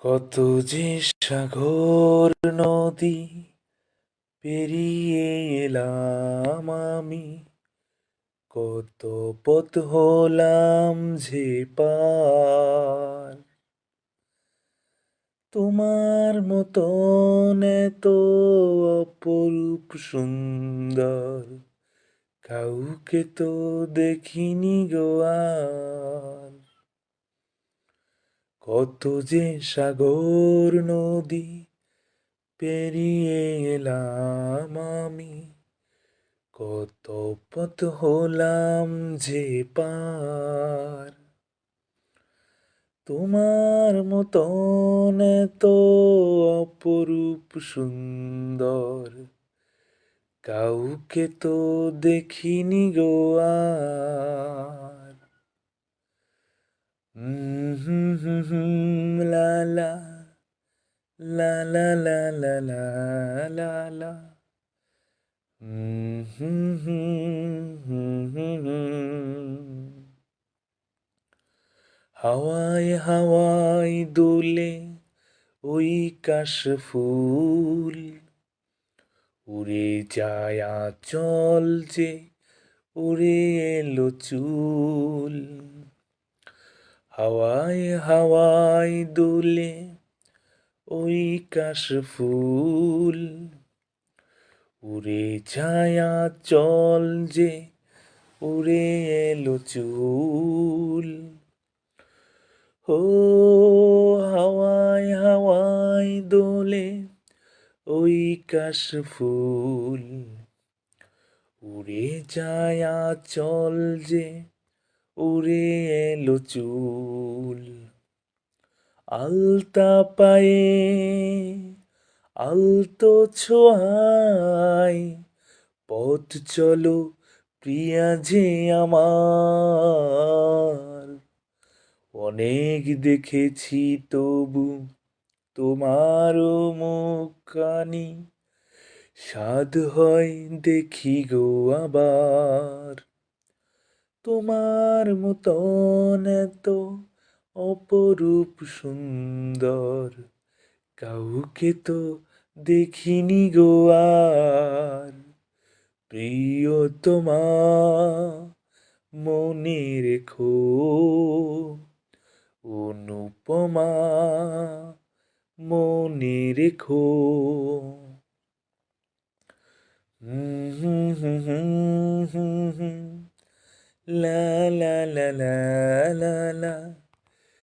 কত যে সাগর নদী পেরিয়ে এলাম আমি, কত পথ হলাম যে পার। তোমার মতন এত অপরূপ সুন্দর কাউকে তো দেখিনি গো আর। কত যে সাগর নদী পেরিয়ে এলাম আমি, কত পথ হলাম যে পার। তোমার মতন এত অপরূপ সুন্দর কাউকে তো দেখিনি গো আর। হুম হুম হুম লা লা লা লা লা লা লা লা লা। হাওয়ায় হাওয়ায় দোলে ওই কাশফুল, উড়ে যায় আঁচল যে উড়ে এলো চুল। হাওয়ায় হাওয়ায় দোলে ওই কাশফুল, উড়ে যায় আঁচল যে উড়ে এলো চুল। ও হাওয়ায় হাওয়ায় দোলে ওই কাশফুল, উড়ে যায় আঁচল যে উড়ে এলো চুল। আলতা পায়ে আলতো ছোঁয়ায় পথ চলো প্রিয়া যে আমার। অনেক দেখেছি তবু তোমারও মুখখানি, সাধ হয় দেখি গো আবার। তোমার মতন এত অপরূপ সুন্দর কাউকে তো দেখিনি গো আর। প্রিয়তমা মনে রেখো, অনুপমা মনে রেখো। লা লা লা লা লা লা।